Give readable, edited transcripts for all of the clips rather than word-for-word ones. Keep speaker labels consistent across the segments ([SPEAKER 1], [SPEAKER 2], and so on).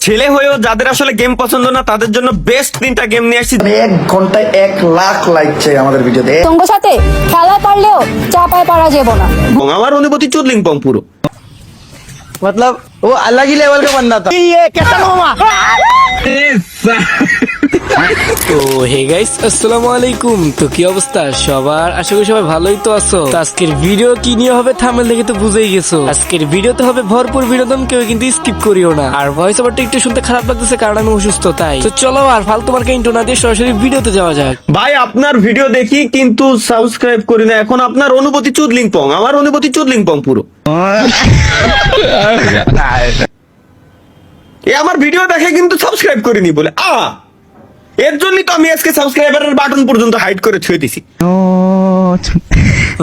[SPEAKER 1] ছেলে হয়েও যাদের আসলে গেম পছন্দ না তাদের জন্য বেস্ট 3টা গেম নিয়ে আসছি।
[SPEAKER 2] 1 ঘন্টায় 1 লাখ লাইক চাই আমাদের ভিডিওতে।
[SPEAKER 3] তোমার সাথে খেলা পারলেও চাপায় পারা যাবে না।
[SPEAKER 1] এবং আমার অনুভূতি চুদলিং পং পুরো।
[SPEAKER 4] मतलब वो अलग ही लेवल का बंदा था। ये कैसा नोमा?
[SPEAKER 5] তো হে গাইস, আসসালামু আলাইকুম। তো কি অবস্থা সবার? আশা করি সবাই ভালোই তো আছো। তো আজকের ভিডিও কি নিয়ে হবে থাম্বনেল দেখে তো বুঝেই গেছো। আজকের ভিডিওতে হবে ভরপুর বিনোদন, কেউ কিন্তু স্কিপ করিও না। আর ভয়েস ওভারটা একটু শুনতে খারাপ লাগতেছে কারণ আমি অসুস্থ, তাই তো চলো আর ফালতু মার্কা ইন্ট্রো না দিয়ে সরাসরি ভিডিওতে যাওয়া যাক।
[SPEAKER 1] ভাই আপনার ভিডিও দেখি কিন্তু সাবস্ক্রাইব করি না। এখন আপনার অনুভূতি চুদলিং পং, আমার অনুভূতি চুদলিং পং পুরো। এ আমার ভিডিও দেখে কিন্তু সাবস্ক্রাইব করিনি বলে এর জন্যই তো আমি আজকে সাবস্ক্রাইবারের বাটন পর্যন্ত হাইড করে ছুঁয়ে দিছি।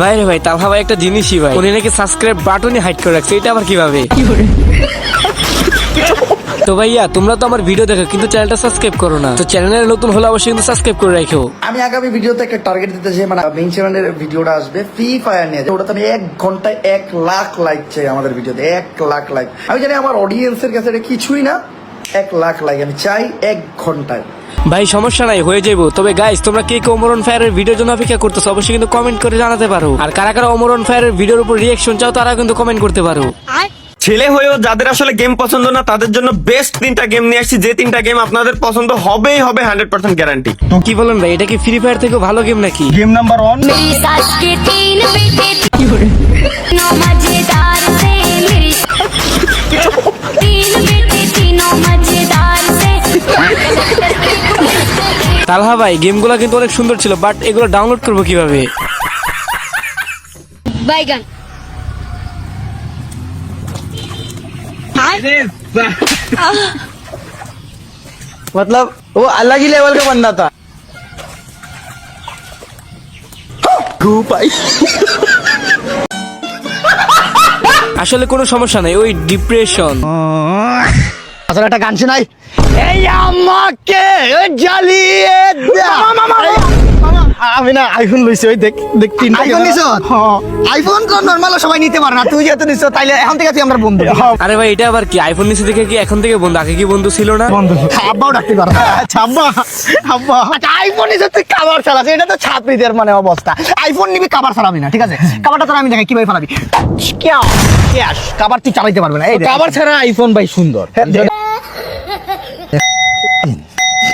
[SPEAKER 5] ভাই রে ভাই, তালহা ভাই একটা জিনিসই ভাই, উনি নাকি সাবস্ক্রাইব বাটনই হাইড করে রাখছে। এটা আবার কিভাবে? তো ভাইয়া তোমরা তো আমার ভিডিও দেখো কিন্তু চ্যানেলটা সাবস্ক্রাইব করো না। তো চ্যানেলে নতুন হলে অবশ্যই কিন্তু সাবস্ক্রাইব করে রাখো।
[SPEAKER 2] আমি আগামী ভিডিওতে একটা টার্গেট দিতে চাই, মানে মেইন চ্যানেলের ভিডিওটা আসবে ফ্রি ফায়ার নিয়ে। ওটাতে আমি 1 ঘন্টায় 1 লাখ লাইক চাই আমাদের ভিডিওতে। 1 লাখ লাইক। আমি জানি আমার অডিয়েন্সের কাছে এটা কিছুই না। 1 লাখ লাইক আমি চাই 1 ঘন্টায়।
[SPEAKER 5] ভাই সমস্যা নাই, হয়ে যাবো। তবে গাইস তোমরা কে ওমরন ফায়ারের ভিডিওর জন্য অপেক্ষা করতেছো অবশ্যই কিন্তু কমেন্ট করে জানাতে পারো। আর কারা কারা ওমরন ফায়ারের ভিডিওর উপর রিঅ্যাকশন চাও তারা কিন্তু কমেন্ট করতে পারো।
[SPEAKER 1] ছেলে হয়েও যাদের আসলে গেম পছন্দ না তাদের জন্য বেস্ট 3টা গেম নিয়ে আসছি, যে 3টা গেম আপনাদের পছন্দ হবেই হবে, 100% গ্যারান্টি।
[SPEAKER 5] কি বলেন ভাই, এটা কি ফ্রি ফায়ার থেকে ভালো গেম নাকি?
[SPEAKER 4] गेम नंबर 1
[SPEAKER 3] मेरी सास के 3 बेटे तीनों मजेदार से मेरी 3 बेटे तीनों मजेदार से।
[SPEAKER 5] তালহা ভাই গেমগুলো কিন্তু অনেক সুন্দর ছিল, বাট এগুলো ডাউনলোড করবো কিভাবে?
[SPEAKER 3] बैगन
[SPEAKER 4] मतलब वो अलग ही लेवल का बंदा था।
[SPEAKER 5] আসলে কোনো সমস্যা নাই, ওই ডিপ্রেশন।
[SPEAKER 4] আসলে একটা গান শোনাই। এই আমাকে জ্বালিয়ে আমি না আইফোন লইছি, ওই দেখ দেখ তিনটা
[SPEAKER 2] আইফোন নিছো? আইফোন তো নরমাল সবাই নিতে পারে না, তুই যেহেতু নিছো তাইলে এখন থেকে তুই আমরা বন্ধু।
[SPEAKER 5] আরে ভাই এটা আবার কি? আইফোন নিচে দেখে কি এখন থেকে বন্ধু? আগে কি বন্ধু ছিল না?
[SPEAKER 2] আব্বাও ডাকতে পারো।
[SPEAKER 4] আচ্ছা আব্বা আব্বা
[SPEAKER 2] আচ্ছা আইফোন নিছো তুই কাভার চালাস, এটা তো ছাত্রীদের মানে অবস্থা। আইফোন নিবি কাভার চালাবি না, ঠিক আছে? কাভারটা তোরা আমি দেখাই কিভাবে চালাবি। ক্যাশ কাভার তুই চালাইতে পারবি না। এই দেখ।
[SPEAKER 4] কাভার ছাড়া আইফোন ভাই সুন্দর,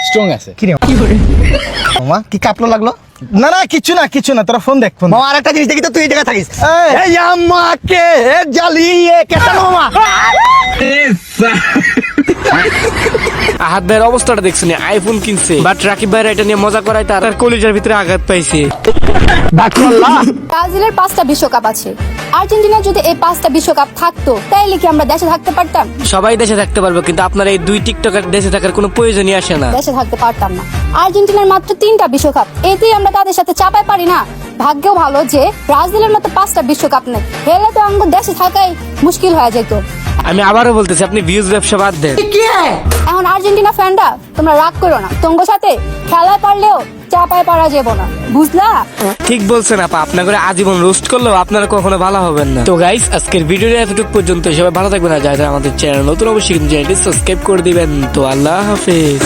[SPEAKER 4] স্ট্রং আছে।
[SPEAKER 2] কি রে মামা, কি কাপলো লাগলো?
[SPEAKER 4] না না কিছু না কিছু না, তোরা ফোন দেখ ফোন।
[SPEAKER 2] মামা আরেকটা জিনিস দেখি তো, তুই এই জায়গায় থাকিস।
[SPEAKER 4] এই আমাকে জ্বালিয়ে কেটা মামা।
[SPEAKER 5] আহাত ভাইয়ের অবস্থাটা দেখছেন, আইফোন কিনছে বাট রাকিব ভাইয়ের এটা নিয়ে মজা করায় তার কলিজার ভিতরে আঘাত পাইছে।
[SPEAKER 3] ব্রাজিলের 5টা বিশ্বকাপ আছে। আর্জেন্টিনার যদি এই 5টা বিশ্বকাপ থাকতো তাইলে কি আমরা দেশে থাকতে পারতাম?
[SPEAKER 5] সবাই দেশে থাকতে পারবো কিন্তু আপনার এই 2 টিকটকার দেশে থাকার কোনো প্রয়োজনই আসে না।
[SPEAKER 3] দেশে থাকতে পারতাম না। আর্জেন্টিনার মাত্র 3টা বিশ্বকাপ, এতেই আমরা তাদের সাথে চাপায় পারি না। ভাগ্যও ভালো যে ব্রাজিলের মতো 5টা বিশ্বকাপ নেই, হেলে তো আমাদের দেশে থাকাই মুশকিল হয়ে যেত।
[SPEAKER 5] আমি আবারও বলতেছি আপনি ভিউজ ব্যবসা বাদ দেন।
[SPEAKER 3] এখন আর্জেন্টিনা ফ্যানরা তোমরা রাগ করো না, তোমার সাথে খেলা পারলেও চাপায় পারা যাবে না, বুঝলা?
[SPEAKER 5] ঠিক বলছেন আপা, আপনার করে আজীবন রোস্ট করলেও আপনারা কখনো ভালো হবেন না। তো গাইস আজকের ভিডিওটা এতটুকু পর্যন্ত, সবাই ভালো থাকবেন। আর যারা আমাদের চ্যানেল নতুন অবশ্যই কিন্তু চ্যানেলটি সাবস্ক্রাইব করে দিবেন। তো আল্লাহ হাফেজ।